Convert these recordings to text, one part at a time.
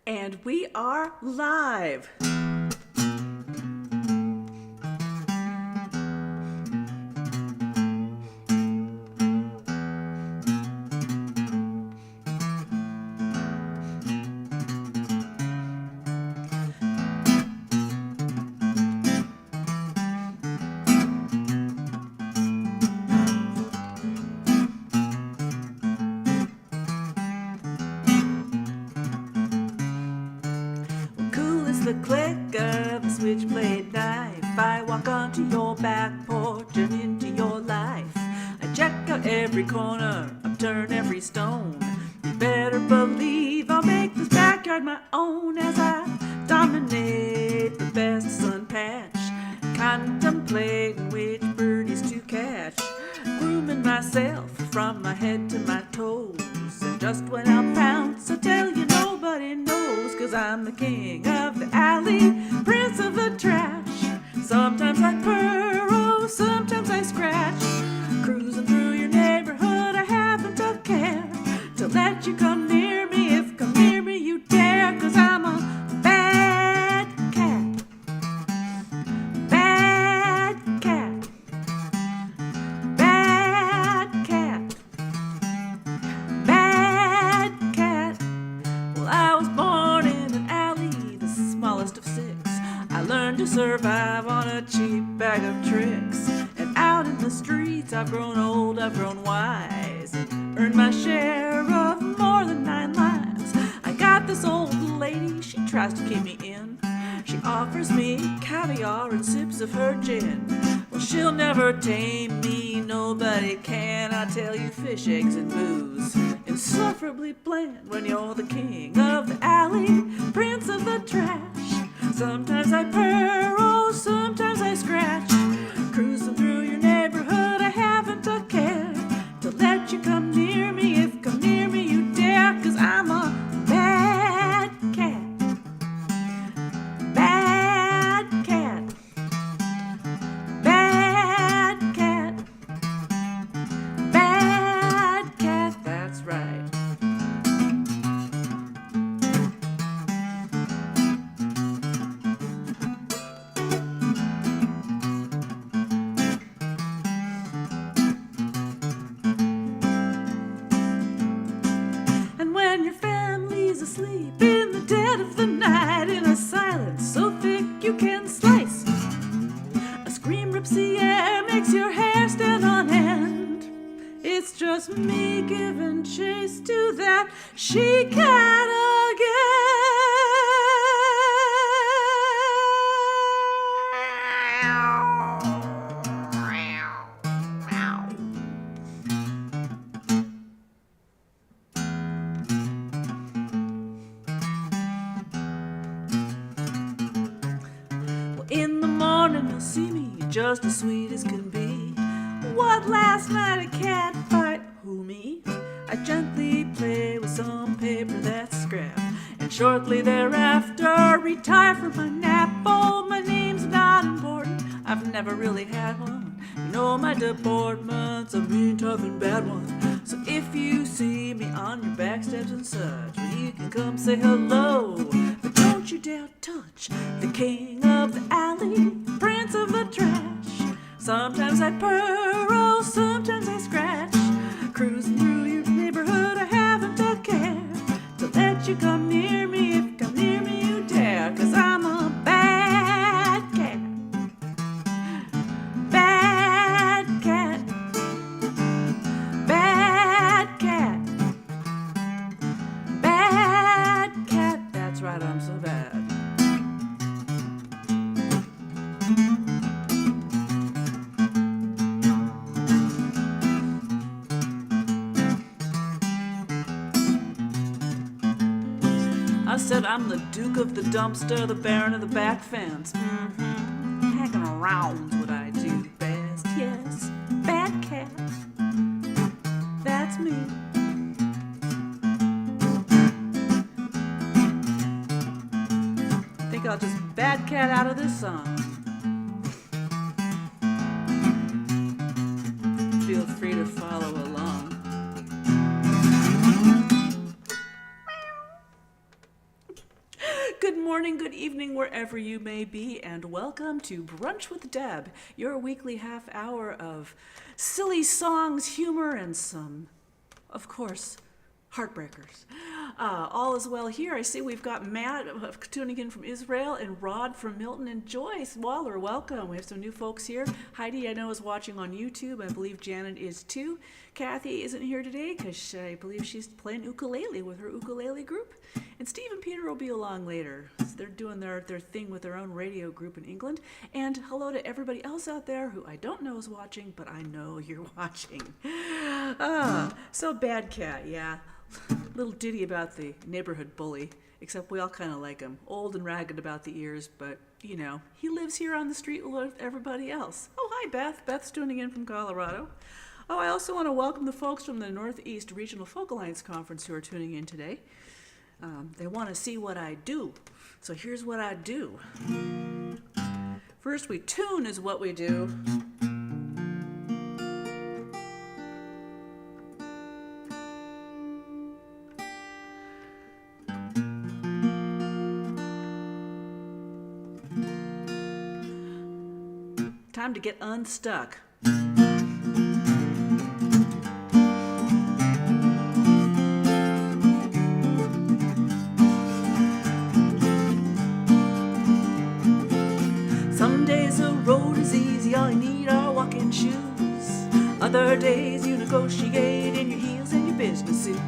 And we are live. The click of a switchblade knife. I walk onto your back porch and into your life. I check out every corner, upturn every stone. You better believe I'll make this backyard my own as I dominate the best sun patch, contemplating which birdies to catch, grooming myself from my head to my toes. And just when I'll pounce, I tell you nobody knows, 'cause I'm the king of the alley, prince of the trash. Sometimes I purr, oh, sometimes I scratch. Cruising through your neighborhood, I haven't a care to let you come near me, if come near me you dare, 'cause I'm a bad cat. Bad cat. Bad cat. Bad cat. Well, I was born in an alley, the smallest of six. I learned to survive on a cheap bag of tricks. And out in the streets, I've grown old, I've grown wise, and earned my share of more than 9 lives. I got this old lady, she tries to keep me in. She offers me caviar and sips of her gin. Well, she'll never tame me, nobody can. I tell you, fish, eggs, and booze, insufferably bland when you're the king of the alley, prince of the trash. Sometimes I purr, oh, sometimes I scratch. Cruising through your neighborhood, I haven't a care to let you come near me, if come near me you dare, 'cause I'm a bad cat. Bad cat. Bad cat. Bad cat, that's right. And when your family's asleep in the dead of the night, in a silence so thick you can slice, a scream rips the air, makes your hair stand on end. It's just me giving chase to that she-cat again. Well, in the morning you'll see me just as sweet as can be. What, last night a cat fight? Who, me? I gently play with some paper that's scrap, and shortly thereafter retire from my nap. Oh, my name's not important, I've never really had one. You know my deportment's a mean, tough, and bad one. So if you see me on your back steps and such, well, you can come say hello, but don't you dare touch the king of the alley, prince of the trash. Sometimes I purr, oh, sometimes I scratch. Cruising through your neighborhood, I haven't a care to let you come near me, if come near me you dare, 'cause I'm a bad cat. Bad cat. Bad cat. Bad cat. That's right, I'm so bad. I said I'm the duke of the dumpster, the baron of the back fence. Hanging around's what I do best. Yes, bad cat. That's me. I think I'll just bad cat out of this song. Feel free to follow along. Good morning, good evening, wherever you may be, and welcome to Brunch with Deb, your weekly half hour of silly songs, humor, and some, of course, heartbreakers. All is well here. I see we've got Matt tuning in from Israel and Rod from Milton and Joyce Waller. Welcome. We have some new folks here. Heidi, I know, is watching on YouTube. I believe Janet is too. Kathy isn't here today because I believe she's playing ukulele with her ukulele group. And Steve and Peter will be along later. So they're doing their thing with their own radio group in England. And hello to everybody else out there who I don't know is watching, but I know you're watching. So Bad Cat, yeah. Little ditty about the neighborhood bully, except we all kind of like him. Old and ragged about the ears, but, you know, he lives here on the street with everybody else. Oh, hi, Beth. Beth's tuning in from Colorado. Oh, I also want to welcome the folks from the Northeast Regional Folk Alliance Conference who are tuning in today. They want to see what I do. So here's what I do. First, we tune is what we do. Time to get unstuck. Some days the road is easy, all you need are walking shoes. Other days you negotiate in your heels and your business suit.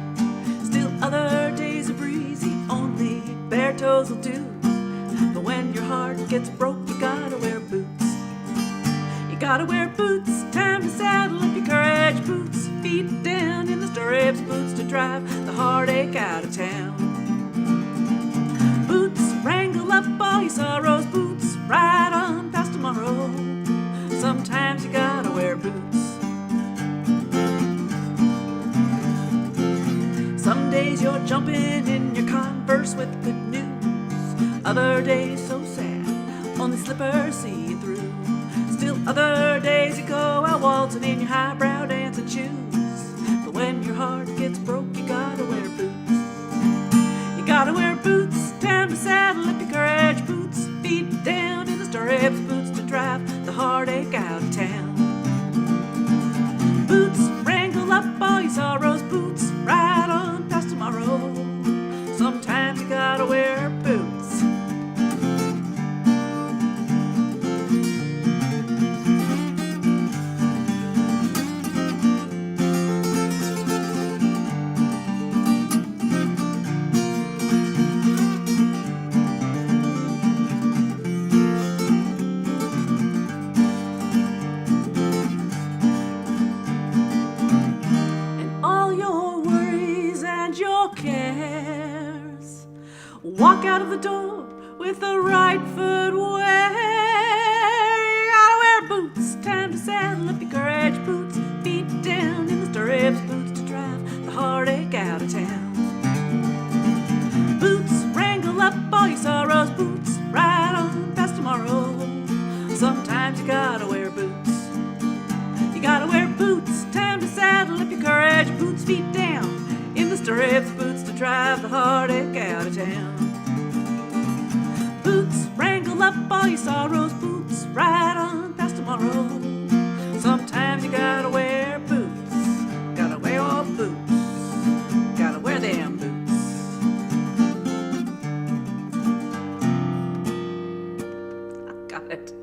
Still other days are breezy, only bare toes will do. But when your heart gets broke, you gotta wear boots. Gotta wear boots, time to saddle up your courage boots. Feet down in the stirrups, boots to drive the heartache out of town. Boots, wrangle up all your sorrows, boots, ride on past tomorrow. Sometimes you gotta wear boots. Some days you're jumping in your Converse with good news. Other days so sad, only slippers see you through. Still other days you go out waltzing in your highbrow dancing shoes. But when your heart gets broke, you gotta wear boots. You gotta wear boots, time to saddle up your courage boots. Feet down in the stirrups, boots to drive the heartache out of town. Boots, wrangle up all your sorrows, boots, ride on past tomorrow. Sometimes you gotta wear boots. Walk out of the door with the right foot where. You gotta wear boots, time to saddle up your courage boots. Feet down in the stirrups, boots to drive the heartache out of town. Boots, wrangle up all your sorrows, boots, ride on past tomorrow. Sometimes you gotta wear boots. You gotta wear boots, time to saddle up your courage boots. Feet down in the stirrups, boots to drive the heartache out of town. Boots, wrangle up all your sorrows, boots, ride on past tomorrow. Sometimes you gotta wear boots, gotta wear all boots, gotta wear them boots. I got it.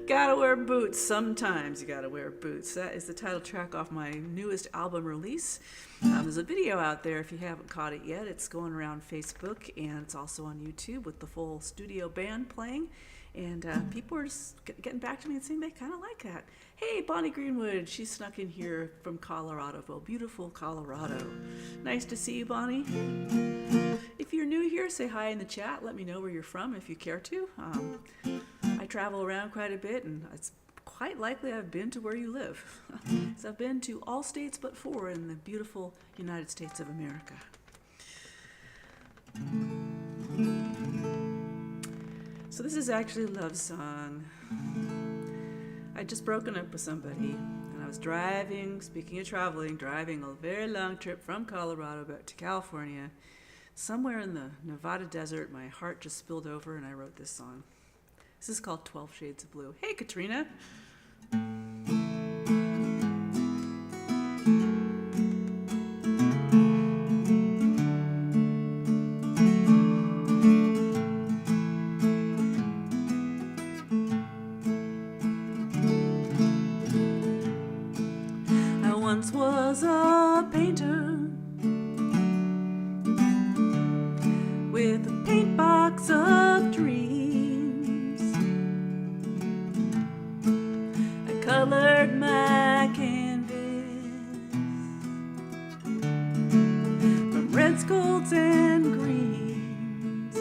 Gotta wear boots, sometimes you gotta wear boots. That is the title track off my newest album release. There's a video out there if you haven't caught it yet. It's going around Facebook and it's also on YouTube with the full studio band playing. And people are just getting back to me and saying they kind of like that. Hey, Bonnie Greenwood, she snuck in here from Colorado. Oh, beautiful Colorado. Nice to see you, Bonnie. If you're new here, say hi in the chat. Let me know where you're from if you care to. I travel around quite a bit, and it's quite likely I've been to where you live. So I've been to all states but 4 in the beautiful United States of America. So this is actually a love song. I'd just broken up with somebody, and I was driving, speaking of traveling, driving a very long trip from Colorado back to California. Somewhere in the Nevada desert, my heart just spilled over and I wrote this song. This is called 12 Shades of Blue. Hey, Katrina. I once was a painter with a paint box of dreams. I colored my canvas from reds, golds, and greens.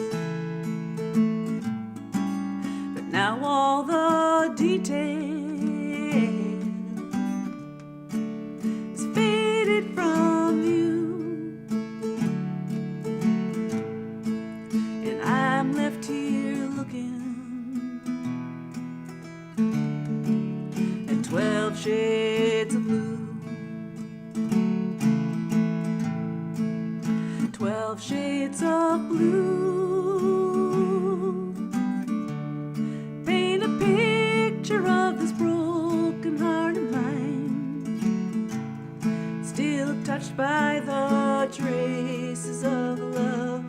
But now all the details is faded from you, and I'm left here looking at 12 shades of blue. 12 shades of blue. Paint a picture of this broken heart of mine, still touched by the traces of love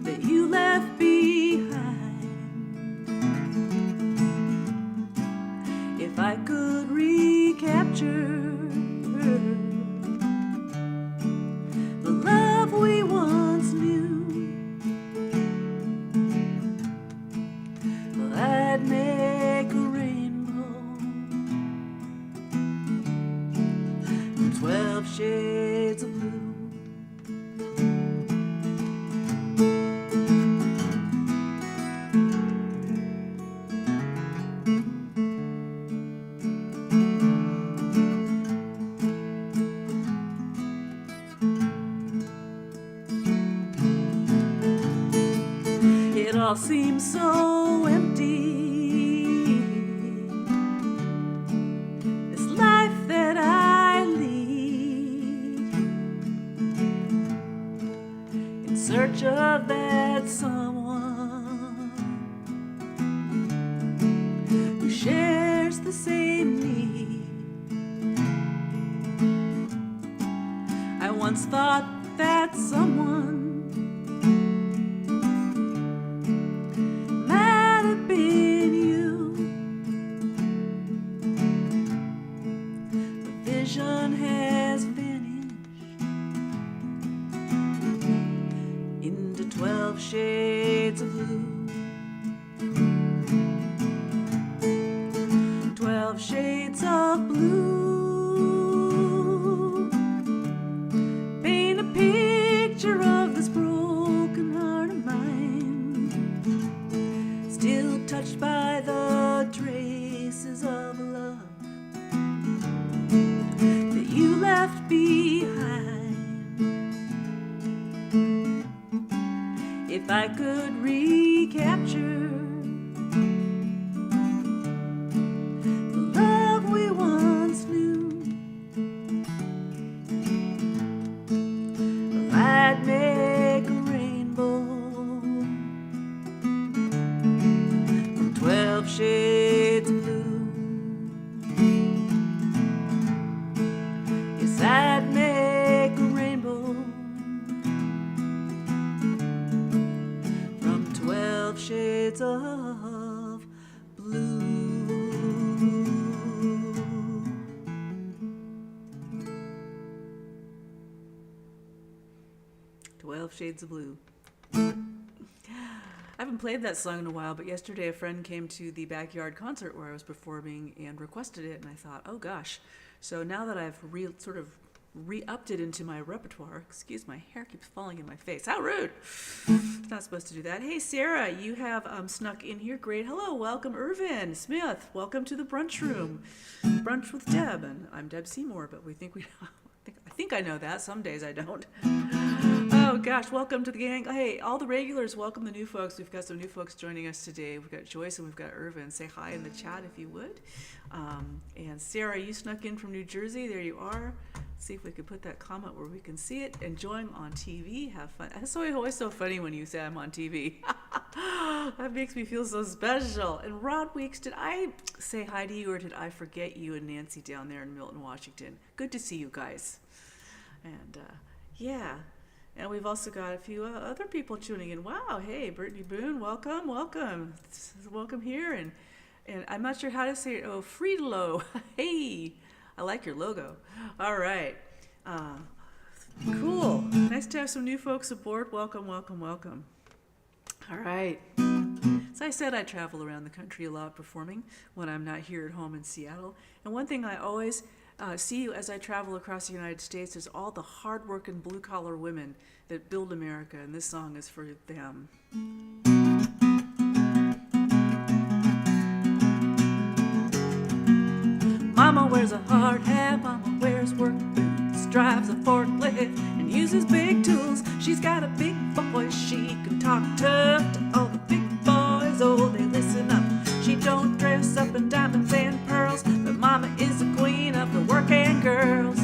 that you left behind. If I could recapture the love we once knew, well, I'd make a rainbow from 12 shades of blue. It all seems so empty, this life that I lead, in search of that someone who shares the same need. I once thought that someone might have been you. The vision has vanished into 12 shades of blue. 12 shades of blue. Paint a picture of this broken heart of mine, still touched by the traces of love that you left behind. If I could recapture the love we once knew, well, I'd make a rainbow from 12 shades of blue. Yes, I'd make a rainbow from 12 shades of blue. 12 shades of blue. I haven't played that song in a while, but yesterday a friend came to the backyard concert where I was performing and requested it, and I thought, oh gosh. So now that I've re-upped it into my repertoire, excuse, my hair keeps falling in my face. How rude. It's not supposed to do that. Hey, Sarah, you have snuck in here. Great. Hello, welcome, Irvin Smith. Welcome to the brunch room. Brunch with Deb, and I'm Deb Seymour, but I think I know that. Some days I don't. Oh gosh, welcome to the gang. Hey, all the regulars, welcome the new folks. We've got some new folks joining us today. We've got Joyce and we've got Irvin. Say hi in the chat if you would. And Sarah, you snuck in from New Jersey. There you are. see if we can put that comment where we can see it. Enjoying on TV, have fun. It's always so funny when you say I'm on TV. That makes me feel so special. And Rod Weeks, did I say hi to you or did I forget you and Nancy down there in Milton, Washington? Good to see you guys. And yeah, and we've also got a few other people tuning in. Wow, hey, Brittany Boone, welcome. Welcome here. And I'm not sure how to say it. Oh, Friedlo, hey, I like your logo. All right, cool. Nice to have some new folks aboard. Welcome. All right. As I said, I travel around the country a lot performing when I'm not here at home in Seattle. And one thing I always see as I travel across the United States is all the hard-working blue-collar women that build America, and this song is for them. Mama wears a hard hat, Mama wears work boots, drives a forklift and uses big tools. She's got a big voice, she can talk tough to all the big boys. Oh, they listen up. She don't dress up in diamonds and pearls, but Mama is the queen of the working girls.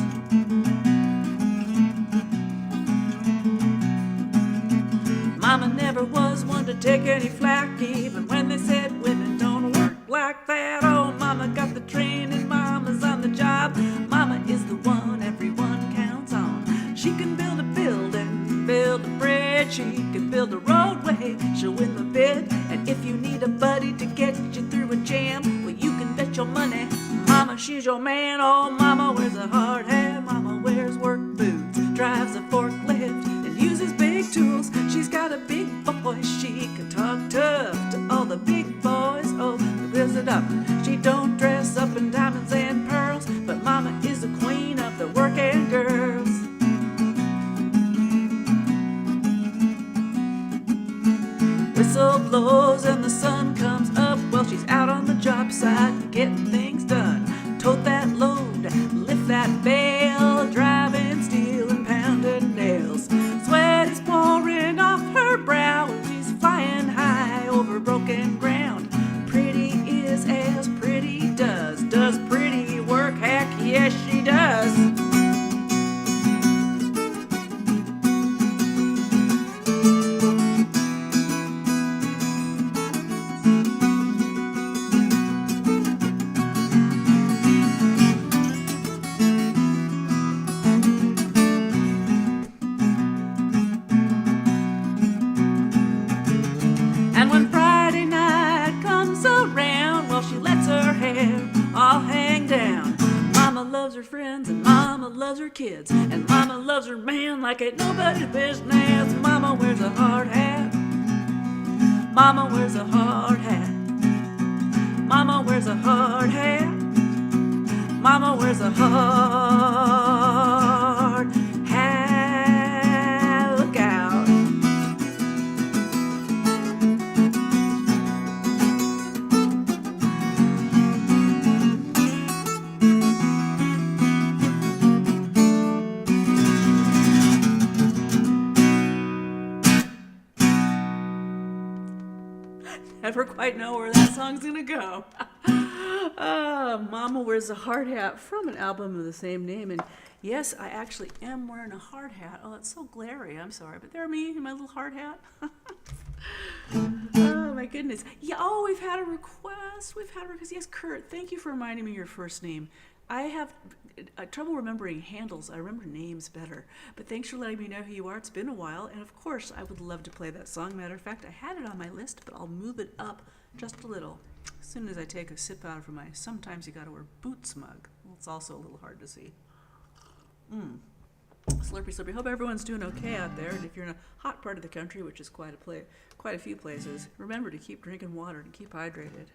Mama never was one to take any flack, even when they said women don't work like that. Oh, Mama got the training, Mama's on the job. Mama is the one everyone counts on. She can build a building, build a bridge, she can build a roadway, she'll win the bid. And if you need a buddy to get you through a jam, well, you can bet your money Mama, she's your man. Oh, Mama wears a hard hat, Mama wears work boots, drives a forklift and uses big tools. She's got a big voice, she can talk tough to all the big boys. Oh, it up. She don't dress up in diamonds and pearls, but Mama is the queen of the working girls. Whistle blows and the sun comes up. Well, she's out on the job site getting things done. Tote that load, lift that bale, driving steel and pounding nails. Sweat is pouring off her brow and she's flying high over broken ground. As pretty does pretty work, heck yes she does. And when Friday night comes around, well, she lets her hair all hang down. Mama loves her friends and Mama loves her kids, and Mama loves her man like ain't nobody's business. Mama wears a hard hat, Mama wears a hard hat, Mama wears a hard hat, Mama wears a hard hat. Look out. Never quite know where that song's gonna go. Mama Wears a Hard Hat from an album of the same name. And yes, I actually am wearing a hard hat. Oh, it's so glary. I'm sorry, but there me in my little hard hat. Oh my goodness. Yeah. Oh, we've had a request. Yes, Kurt. Thank you for reminding me your first name. I have trouble remembering handles. I remember names better. But thanks for letting me know who you are. It's been a while. And of course, I would love to play that song. Matter of fact, I had it on my list, but I'll move it up just a little. As soon as I take a sip out of my sometimes you gotta wear boots mug. Well, it's also a little hard to see. Slurpy, slurpy. Hope everyone's doing okay out there. And if you're in a hot part of the country, which is quite a few places, remember to keep drinking water and keep hydrated.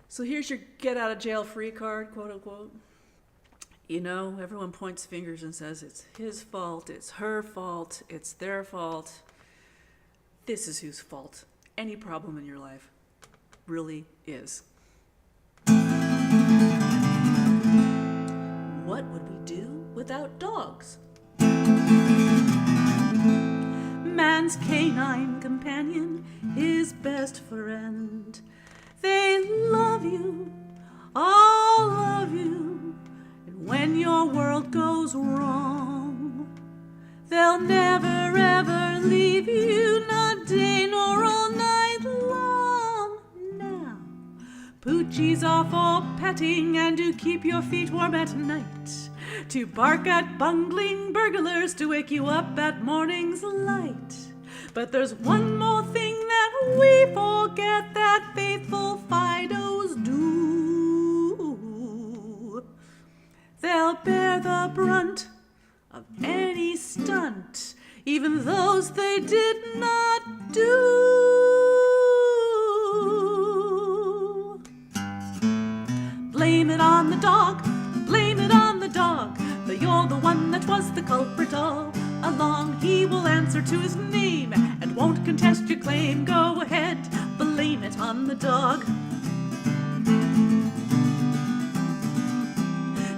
So here's your get out of jail free card, quote unquote. You know, everyone points fingers and says it's his fault, it's her fault, it's their fault. This is whose fault any problem in your life really is. What would we do without dogs? Man's canine companion, his best friend. They love you, all love you, and when your world goes wrong. They'll never ever leave you, not day nor all night long. Now, Poochie's off all petting and to keep your feet warm at night, to bark at bungling burglars to wake you up at morning's light. But there's one more thing that we forget that faithful Fidos do. They'll bear the brunt of any stunt, even those they did not do. Blame it on the dog, blame it on the dog, but you're the one that was the culprit all along. He will answer to his name and won't contest your claim. Go ahead, blame it on the dog.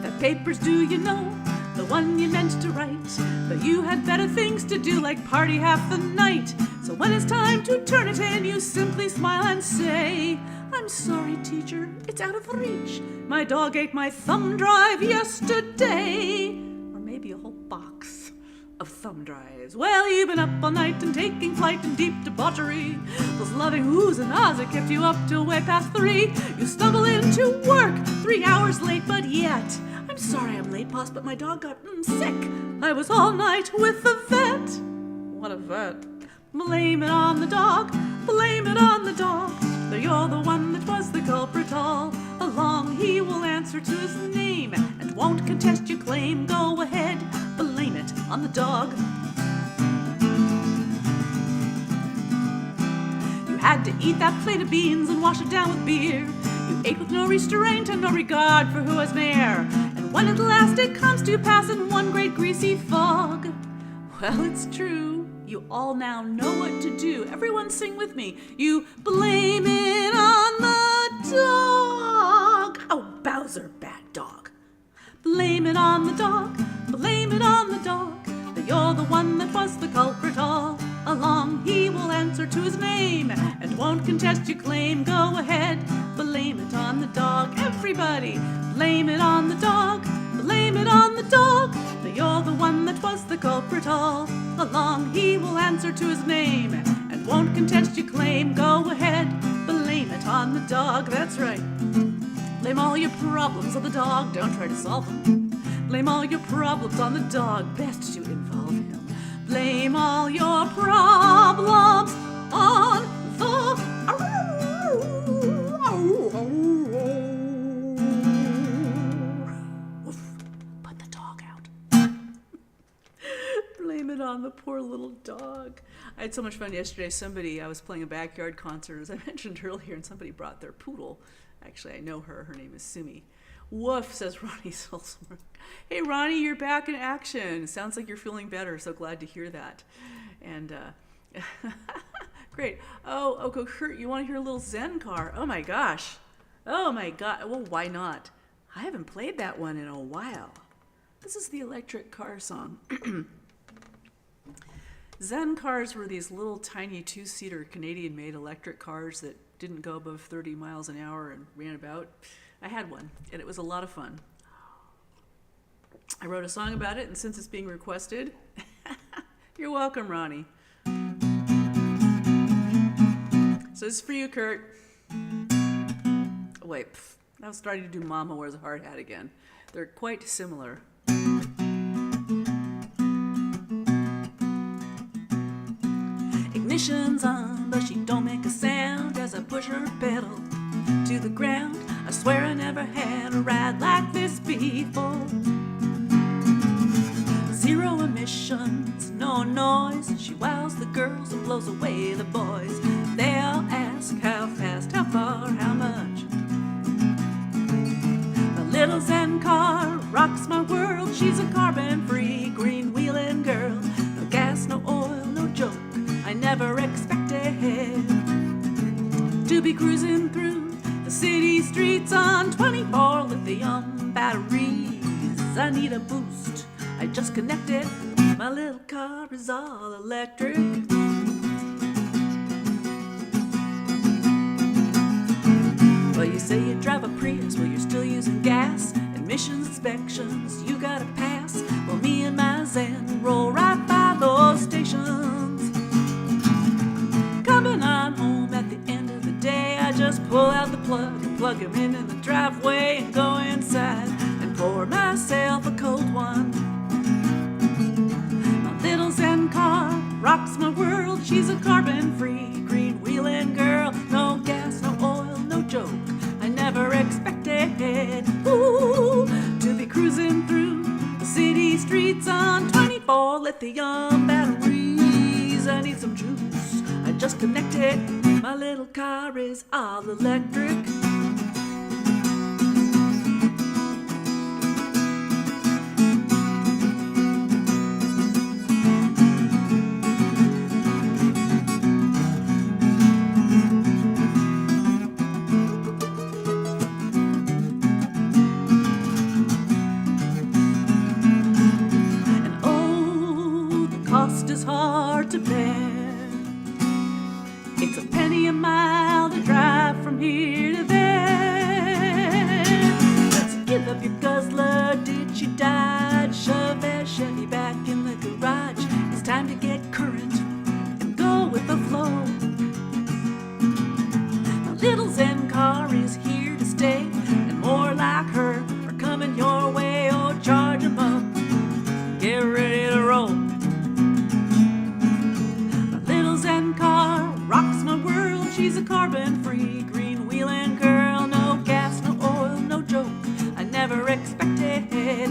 That paper's due, you know, the one you meant to write, but you had better things to do, like party half the night. So when it's time to turn it in, you simply smile and say, I'm sorry, teacher, it's out of reach. My dog ate my thumb drive yesterday. Or maybe a whole box of thumb drives. Well, you've been up all night and taking flight in deep debauchery. Those loving oohs and ahs that kept you up till way past 3. You stumble into work 3 hours late, but yet, I'm sorry I'm late, boss, but my dog got sick. I was all night with the vet. What a vet. Blame it on the dog, blame it on the dog, that you're the one that was the culprit all along. He will answer to his name and won't contest your claim. Go ahead, blame it on the dog. You had to eat that plate of beans and wash it down with beer. You ate with no restraint and no regard for who was near. And when at last it comes to pass in one great greasy fog, well, it's true, you all now know what to do. Everyone sing with me. You blame it on the dog. Oh, Bowser, bad dog. Blame it on the dog, blame it on the dog, that you're the one that was the culprit all along. He will answer to his name and won't contest your claim. Go ahead, blame it on the dog. Everybody, blame it on the dog, blame it on the dog, that you're the one that was the culprit all along. He will answer to his name and won't contest your claim. Go ahead, blame it on the dog. That's right. Blame all your problems on the dog, don't try to solve them. Blame all your problems on the dog, best to involve him. Blame all your problems on the... Put the dog out. Blame it on the poor little dog. I had so much fun yesterday. I was playing a backyard concert, as I mentioned earlier, and somebody brought their poodle. Actually, I know her. Her name is Sumi. Woof, says Ronnie Sulzberg. Hey, Ronnie, you're back in action. Sounds like you're feeling better. So glad to hear that. And, great. Oh, Kurt, you want to hear a little Zen car? Oh, my gosh. Oh, my God. Well, why not? I haven't played that one in a while. This is the electric car song. Zen cars were these little tiny two-seater Canadian-made electric cars that didn't go above 30 miles an hour and ran about. I had one, and it was a lot of fun. I wrote a song about it, and since it's being requested, you're welcome, Ronnie. So this is for you, Kurt. Wait, I was starting to do Mama Wears a Hard Hat again. They're quite similar. Ignition's on, but she don't make a sound as I push her pedal to the ground. I swear I never had a ride like this before. Zero emissions, no noise. She wows the girls and blows away the boys. They'll ask how fast, how far, how much. My little Zen car rocks my world. She's a carbon-free, green-wheeling girl. No gas, no oil, no joke. I never expected to be cruising through the city streets on 24 lithium batteries. I need a boost. I just connected. My little car is all electric. Well, you say you drive a Prius, well, you're still using gas. And Emissions inspections you gotta pass. Well, me and my Zen roll right by those stations. Coming on home at the end of the day, I just pull out the plug and plug him in the driveway and go inside and pour myself a cold one. My little Zen car rocks my world. She's a carbon-free, green-wheeling girl. No gas, no oil, no joke. I never expected to be cruising through the city streets on 24 lithium batteries. I need some juice. I just connected. My little car is all electric. Is hard to bear. It's a penny a mile to drive from here to there. Let's give up your guzzler, ditch your Dodge, shove that Chevy back in the garage. It's time to get current and go with the flow. My little Zen car is here to stay, and more like her are coming your way. Oh, charge 'em up, get ready to roll. Rocks my world, she's a carbon-free, green-wheeling girl. No gas, no oil, no joke. I never expected to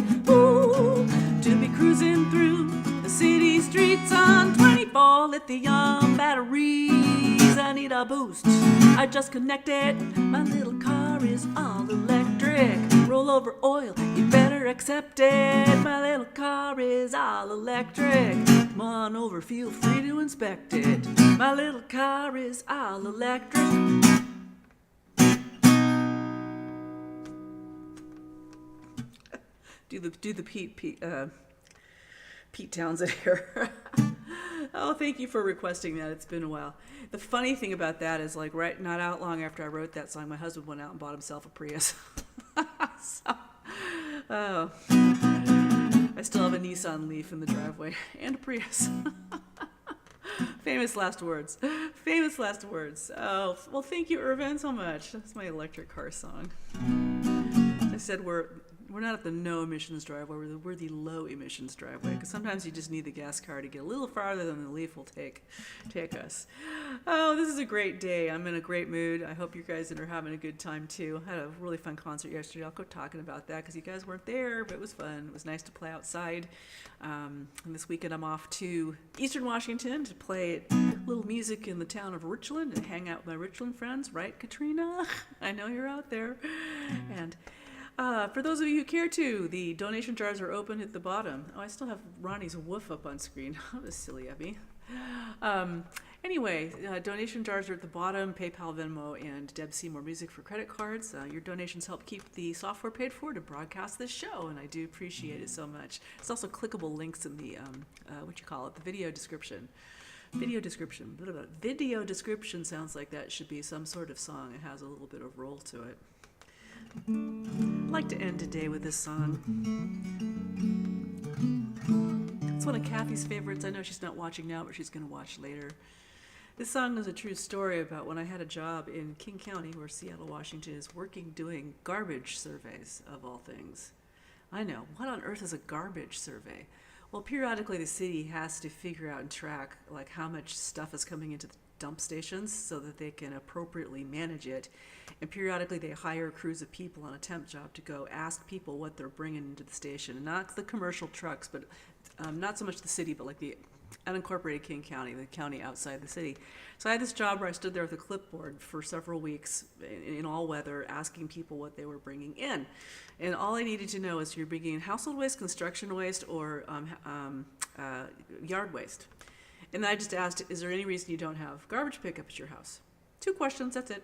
be cruising through the city streets on 24 lithium batteries. I need a boost. I just connected. My little car is all electric. Roll over oil, you better accept it. My little car is all electric. Come on over, feel free to inspect it. My little car is all electric. Do the Pete Townsend here. Oh, thank you for requesting that. It's been a while. The funny thing about that is, like, not out long after I wrote that song, my husband went out and bought himself a Prius. Oh, I still have a Nissan Leaf in the driveway and a Prius. Famous last words. Famous last words. Oh, well, thank you, Irvin, so much. That's my electric car song. I said we're not at the no emissions driveway. We're the low emissions driveway, because sometimes you just need the gas car to get a little farther than the Leaf will take us. Oh, this is a great day. I'm in a great mood. I hope you guys are having a good time too. I had a really fun concert yesterday. I'll go talking about that because you guys weren't there, but it was fun. It was nice to play outside. And this weekend I'm off to Eastern Washington to play little music in the town of Richland and hang out with my Richland friends. Right, Katrina? I know you're out there. And for those of you who care to, the donation jars are open at the bottom. Oh, I still have Ronnie's woof up on screen. That was silly of me. Anyway, donation jars are at the bottom. PayPal, Venmo, and Deb Seymour Music for credit cards. Your donations help keep the software paid for to broadcast this show, and I do appreciate it so much. There's also clickable links in the, the video description. Video description. Video description sounds like that should be some sort of song. It has a little bit of roll to it. I'd like to end today with this song. It's one of Kathy's favorites. I know she's not watching now, but she's going to watch later. This song is a true story about when I had a job in King County, where Seattle, Washington is, doing garbage surveys, of all things. I know, what on earth is a garbage survey? Well, periodically the city has to figure out and track like how much stuff is coming into the dump stations so that they can appropriately manage it. And periodically they hire crews of people on a temp job to go ask people what they're bringing into the station. Not the commercial trucks, but not so much the city, but like the unincorporated King County, the county outside the city. So I had this job where I stood there with a clipboard for several weeks in all weather, asking people what they were bringing in. And all I needed to know is if you're bringing in household waste, construction waste, or yard waste. And then I just asked, is there any reason you don't have garbage pickup at your house? 2 questions, that's it.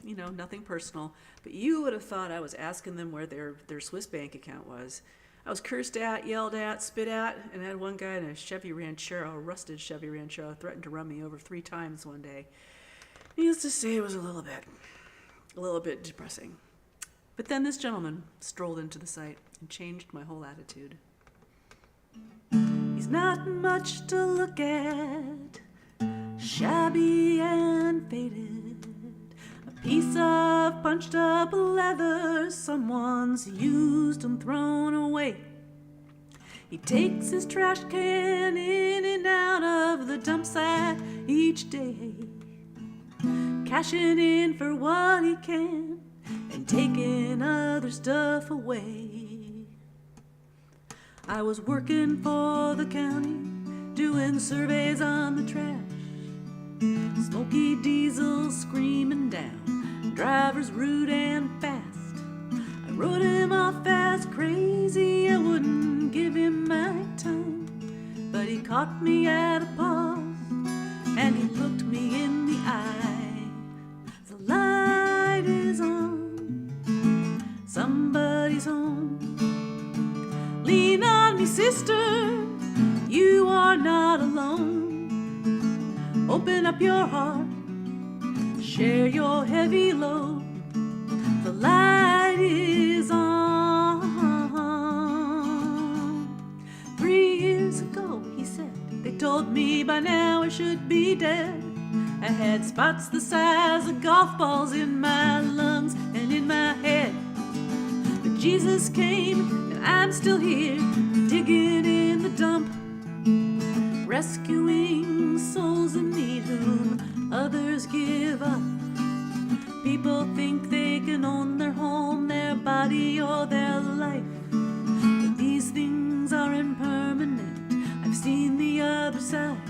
You know, nothing personal. But you would have thought I was asking them where their Swiss bank account was. I was cursed at, yelled at, spit at, and I had one guy in a Chevy Ranchero, a rusted Chevy Ranchero, threatened to run me over 3 times one day. Needless to say, it was a little bit depressing. But then this gentleman strolled into the sight and changed my whole attitude. He's not much to look at, shabby and faded, a piece of punched up leather someone's used and thrown away. He takes his trash can in and out of the dump site each day, cashing in for what he can and taking other stuff away. I was working for the county, doing surveys on the trash. Smoky diesel screaming down, drivers rude and fast. I wrote him off as crazy, I wouldn't give him my time. But he caught me at a pause, and he looked me in the eye. The light is on, somebody's home. Lean on me, sister, you are not alone. Open up your heart, share your heavy load. The light is on. 3 years ago, he said, they told me by now I should be dead. I had spots the size of golf balls in my lungs and in my head. But Jesus came, and I'm still here, digging in the dump, rescuing souls in need whom others give up. People think they can own their home, their body, or their life, but these things are impermanent. I've seen the other side.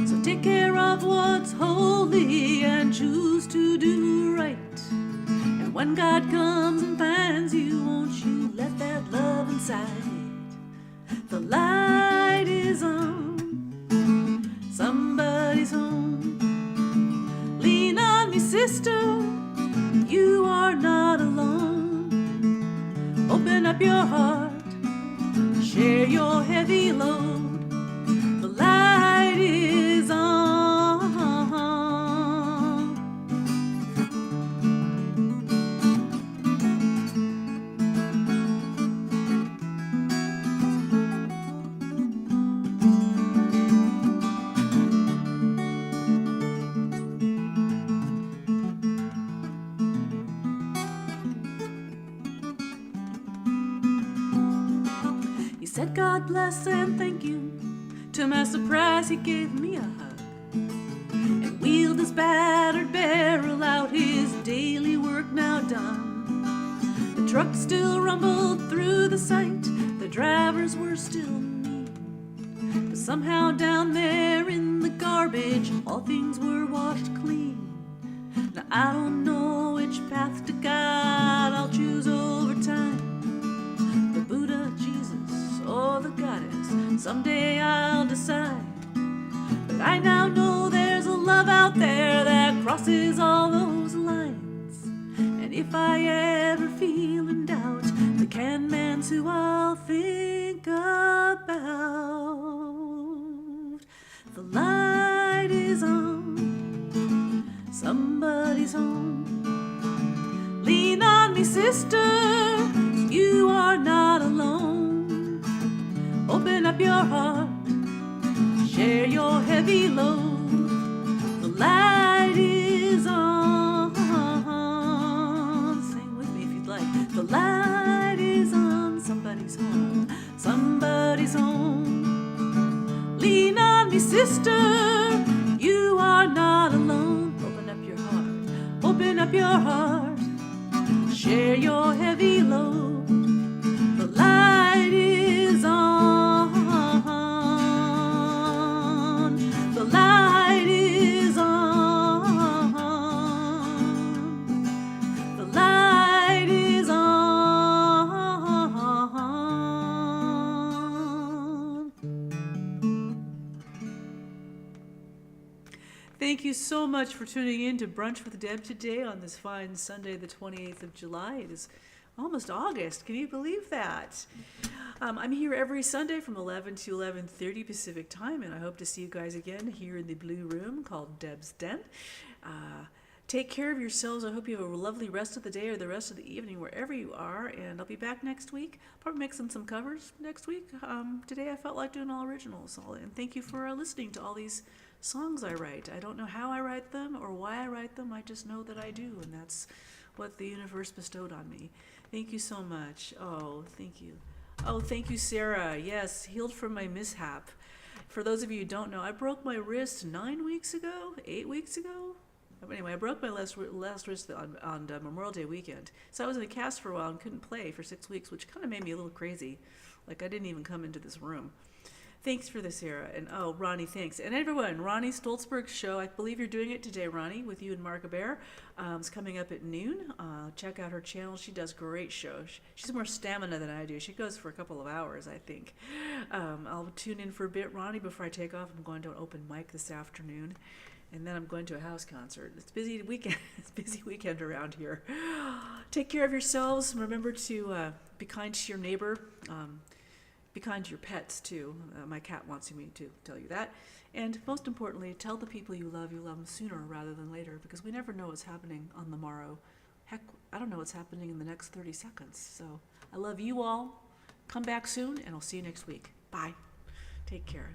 So take care of what's holy and choose to do right. And when God comes and finds you, won't you let that love inside? The light is on, somebody's home. Lean on me, sister, you are not alone. Open up your heart, share your heavy load. The light is on. Said God bless and thank you. To my surprise, he gave me a hug and wheeled his battered barrel out, his daily work now done. The truck still rumbled through the sight, the drivers were still mean, but somehow down there in the garbage, all things were washed clean. Now I don't know which path to God I'll choose over time, the Buddha, Jesus, or the goddess. Someday I'll decide. But I now know there's a love out there that crosses all those lines. And if I ever feel in doubt, the can man's who I'll think about. The light is on, somebody's home. Lean on me, sister, you are not alone. Open up your heart, share your heavy load. The light is on. Sing with me if you'd like. The light is on, somebody's home, somebody's home. Lean on me, sister, you are not alone. Open up your heart, open up your heart, share your heavy load. The light is on. The light is on. The light is on. Thank you so much for tuning in to Brunch with Deb today on this fine Sunday, the 28th of July. It is almost August. Can you believe that? I'm here every Sunday from 11 to 11:30 Pacific time, and I hope to see you guys again here in the blue room called Deb's Den. Take care of yourselves. I hope you have a lovely rest of the day or the rest of the evening, wherever you are. And I'll be back next week. Probably mixing some covers next week. Today I felt like doing all originals. And thank you for listening to all these songs I write. I don't know how I write them or why I write them. I just know that I do. And that's what the universe bestowed on me. Thank you so much. Oh, thank you. Oh, thank you, Sarah. Yes, healed from my mishap. For those of you who don't know, I broke my wrist 9 weeks ago, 8 weeks ago. Anyway, I broke my last wrist on Memorial Day weekend. So I was in a cast for a while and couldn't play for 6 weeks, which kind of made me a little crazy. Like I didn't even come into this room. Thanks for this, Sarah. And oh, Ronnie, thanks. And everyone, Ronnie Stoltzberg's show, I believe you're doing it today, Ronnie, with you and Marga Bear. It's coming up at noon. Check out her channel. She does great shows. She's more stamina than I do. She goes for a couple of hours, I think. I'll tune in for a bit, Ronnie, before I take off. I'm going to an open mic this afternoon. And then I'm going to a house concert. It's busy weekend. It's a busy weekend around here. Take care of yourselves. Remember to be kind to your neighbor. Be kind to your pets too. My cat wants me to tell you that. And most importantly, tell the people you love them sooner rather than later, because we never know what's happening on the morrow. Heck, I don't know what's happening in the next 30 seconds. So I love you all. Come back soon, and I'll see you next week. Bye. Take care.